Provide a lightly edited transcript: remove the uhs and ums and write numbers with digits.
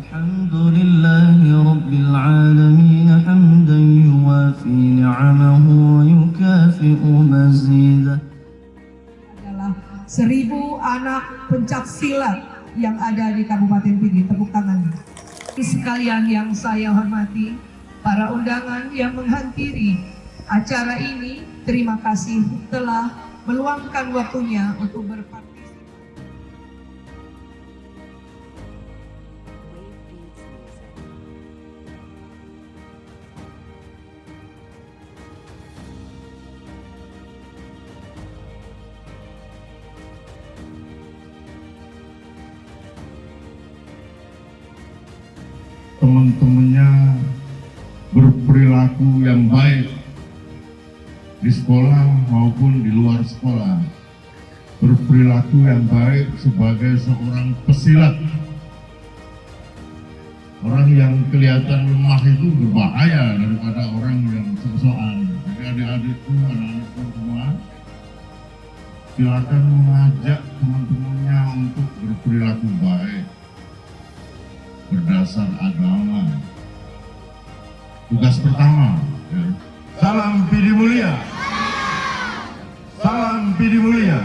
الحمد لله رب العالمين حمدا يوافي نعمه ويكافئ مزيده. Adalah 1000 anak pencak silat yang ada di Kabupaten Pidi. Tepuk tangan. Sekalian yang saya hormati, para undangan yang menghadiri acara ini, terima kasih telah meluangkan waktunya untuk berpartisipasi. Teman-temannya berperilaku yang baik di sekolah maupun di luar sekolah, berperilaku yang baik sebagai seorang pesilat. Orang yang kelihatan lemah itu berbahaya daripada orang yang sok-sokan. Jadi adik-adikku, anak-anakku semua, silakan mengajak teman-temannya untuk berperilaku baik berdasar agama. Tugas pertama, ya. Salam Pidi Mulia. Salam Pidi Mulia.